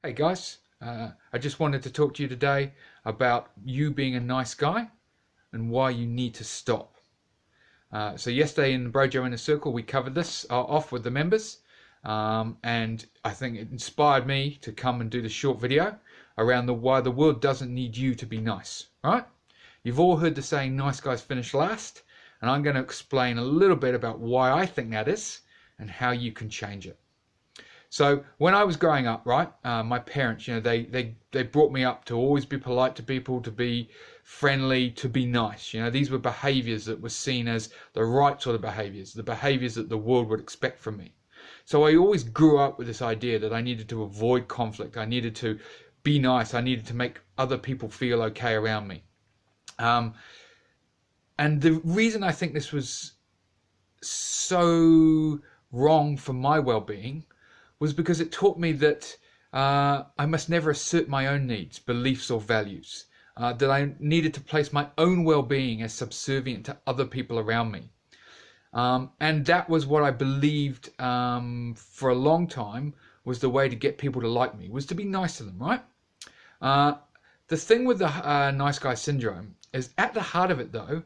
Hey guys, I just wanted to talk to you today about you being a nice guy and why you need to stop. So yesterday in the Brojo Inner Circle we covered this off with the members, and I think it inspired me to come and do this short video around why the world doesn't need you to be nice, right? You've all heard the saying nice guys finish last, and I'm going to explain a little bit about why I think that is and how you can change it. So when I was growing up, right, my parents, they brought me up to always be polite to people, to be friendly, to be nice. These were behaviors that were seen as the right sort of behaviors, the behaviors that the world would expect from me. So I always grew up with this idea that I needed to avoid conflict. I needed to be nice. I needed to make other people feel okay around me. And the reason I think this was so wrong for my well-being was because it taught me that I must never assert my own needs, beliefs or values, that I needed to place my own well-being as subservient to other people around me. And that was what I believed for a long time was the way to get people to like me, was to be nice to them, right? The thing with the nice guy syndrome is at the heart of it, though,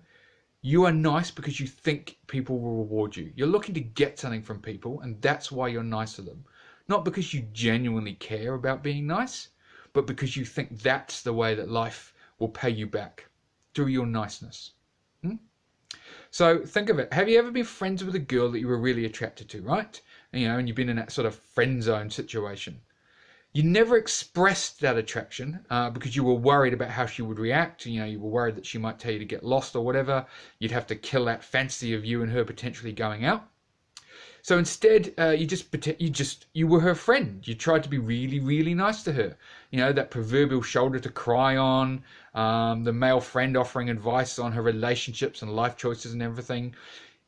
you are nice because you think people will reward you. You're looking to get something from people, and that's why you're nice to them. Not because you genuinely care about being nice, but because you think that's the way that life will pay you back, through your niceness. So think of it. Have you ever been friends with a girl that you were really attracted to, right? And you've been in that sort of friend zone situation. You never expressed that attraction because you were worried about how she would react. You were worried that she might tell you to get lost or whatever. You'd have to kill that fantasy of you and her potentially going out. So instead, you were her friend. You tried to be really, really nice to her. That proverbial shoulder to cry on, the male friend offering advice on her relationships and life choices and everything,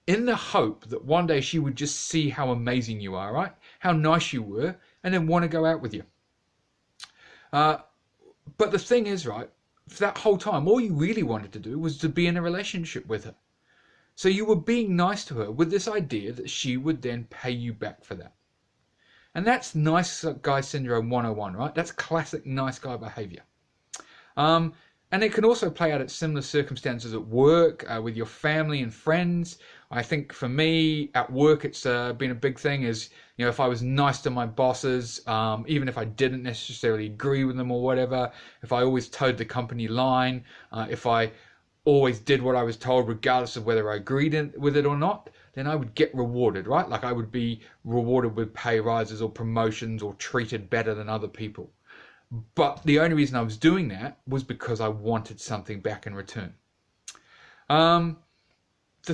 in the hope that one day she would just see how amazing you are, right? How nice you were, and then want to go out with you. But the thing is, right, for that whole time, all you really wanted to do was to be in a relationship with her. So you were being nice to her with this idea that she would then pay you back for that. And that's nice guy syndrome 101, right? That's classic nice guy behavior. And it can also play out at similar circumstances at work, with your family and friends. I think for me, at work, it's been a big thing is, if I was nice to my bosses, even if I didn't necessarily agree with them or whatever, if I always towed the company line, if I always did what I was told regardless of whether I agreed with it or not, then I would get rewarded, right? Like I would be rewarded with pay rises or promotions or treated better than other people. But the only reason I was doing that was because I wanted something back in return. The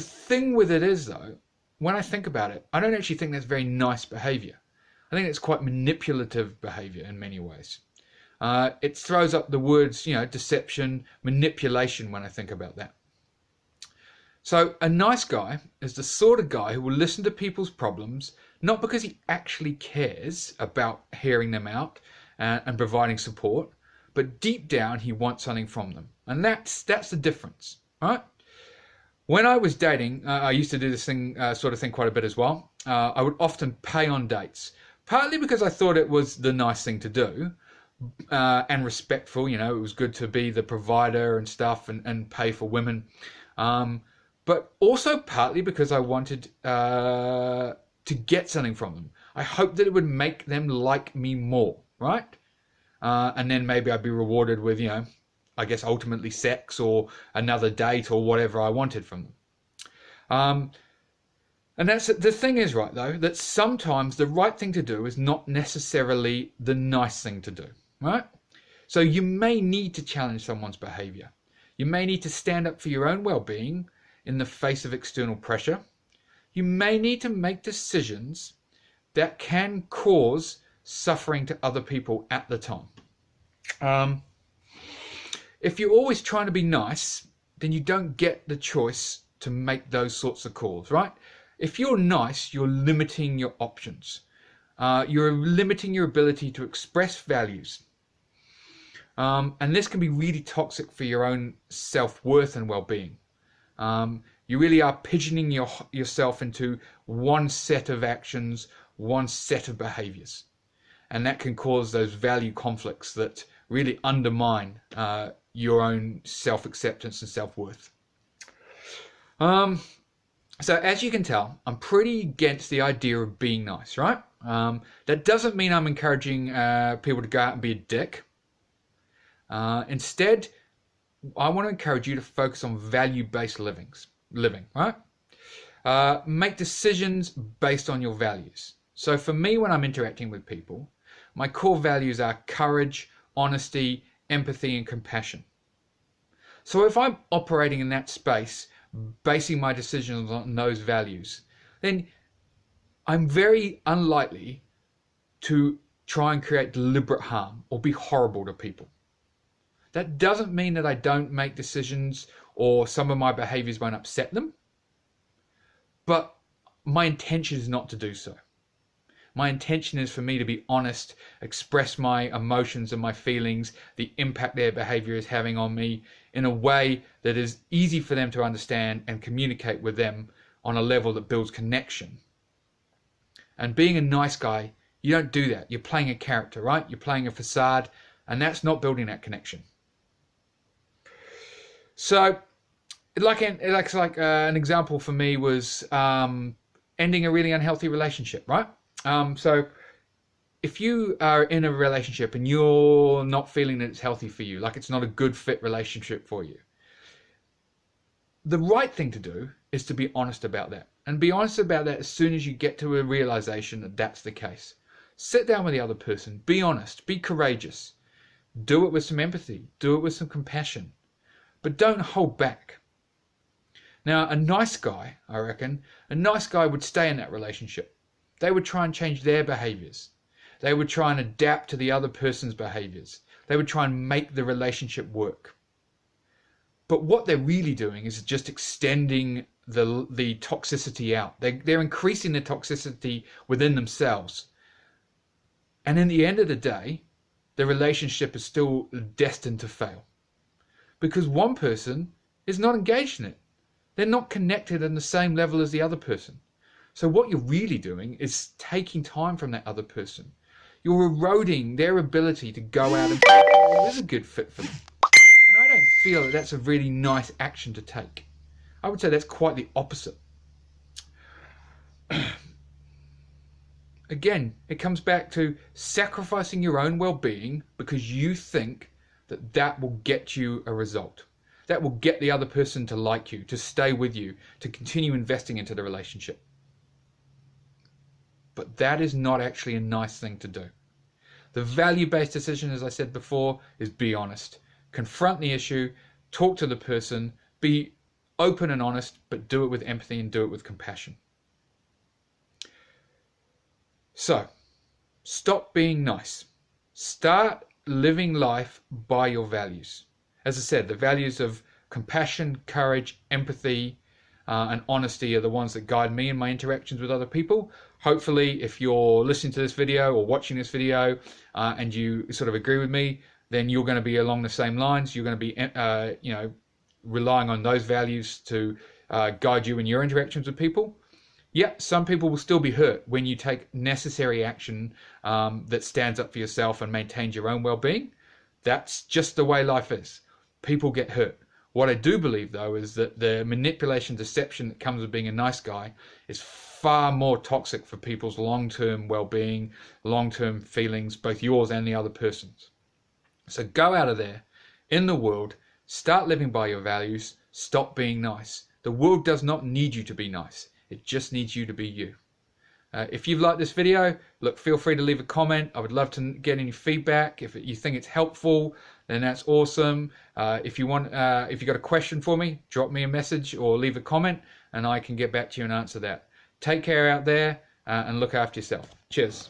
thing with it is, though, when I think about it, I don't actually think that's very nice behavior. I think it's quite manipulative behavior in many ways. It throws up the words, deception, manipulation when I think about that. So a nice guy is the sort of guy who will listen to people's problems, not because he actually cares about hearing them out and providing support, but deep down he wants something from them. And that's the difference, right? When I was dating, I used to do this sort of thing quite a bit as well. I would often pay on dates, partly because I thought it was the nice thing to do, and respectful. It was good to be the provider and stuff and pay for women, but also partly because I wanted to get something from them. I hoped that it would make them like me more, right? And then maybe I'd be rewarded with, I guess ultimately sex or another date or whatever I wanted from them. And that's the thing is, right, though, that sometimes the right thing to do is not necessarily the nice thing to do, right? So you may need to challenge someone's behavior. You may need to stand up for your own well-being in the face of external pressure. You may need to make decisions that can cause suffering to other people at the time. If you're always trying to be nice, then you don't get the choice to make those sorts of calls, right? If you're nice, you're limiting your options. You're limiting your ability to express values. And this can be really toxic for your own self-worth and well-being. You really are pigeoning yourself into one set of actions, one set of behaviors. and that can cause those value conflicts that really undermine your own self-acceptance and self-worth. So as you can tell, I'm pretty against the idea of being nice, right? That doesn't mean I'm encouraging people to go out and be a dick. Instead, I want to encourage you to focus on value-based living, right? Make decisions based on your values. So for me, when I'm interacting with people, my core values are courage, honesty, empathy, and compassion. So if I'm operating in that space, basing my decisions on those values, then I'm very unlikely to try and create deliberate harm or be horrible to people. That doesn't mean that I don't make decisions or some of my behaviors won't upset them, but my intention is not to do so. My intention is for me to be honest, express my emotions and my feelings, the impact their behavior is having on me in a way that is easy for them to understand and communicate with them on a level that builds connection. And being a nice guy, you don't do that. You're playing a character, right? You're playing a facade, and that's not building that connection. So, an example for me was ending a really unhealthy relationship, right? So if you are in a relationship and you're not feeling that it's healthy for you, like it's not a good fit relationship for you, the right thing to do is to be honest about that. And be honest about that as soon as you get to a realization that that's the case. Sit down with the other person, be honest, be courageous. Do it with some empathy, do it with some compassion, but don't hold back. Now, a nice guy, I reckon, a nice guy would stay in that relationship. They would try and change their behaviors. They would try and adapt to the other person's behaviors. They would try and make the relationship work. But what they're really doing is just extending the toxicity out. They're increasing the toxicity within themselves. And in the end of the day, the relationship is still destined to fail. Because one person is not engaged in it. They're not connected on the same level as the other person. So what you're really doing is taking time from that other person. You're eroding their ability to go out and say, oh, this is a good fit for them. And I don't feel that that's a really nice action to take. I would say that's quite the opposite. Again, it comes back to sacrificing your own well-being because you think that that will get you a result. That will get the other person to like you, to stay with you, to continue investing into the relationship. But that is not actually a nice thing to do. The value-based decision, as I said before, is be honest. Confront the issue, talk to the person, be open and honest, but do it with empathy and do it with compassion. So, stop being nice. Start living life by your values. As I said, the values of compassion, courage, empathy, and honesty are the ones that guide me in my interactions with other people. Hopefully, if you're listening to this video or watching this video and you sort of agree with me, then you're going to be along the same lines. You're going to be, relying on those values to guide you in your interactions with people. Yeah, some people will still be hurt when you take necessary action that stands up for yourself and maintains your own well-being. That's just the way life is. People get hurt. What I do believe, though, is that the manipulation, deception that comes with being a nice guy is far more toxic for people's long-term well-being, long-term feelings, both yours and the other person's. So go out of there, in the world, start living by your values, stop being nice. The world does not need you to be nice. It just needs you to be you. If you've liked this video, look, feel free to leave a comment. I would love to get any feedback. If you think it's helpful, then that's awesome. If you got a question for me, drop me a message or leave a comment and I can get back to you and answer that. Take care out there and look after yourself. Cheers.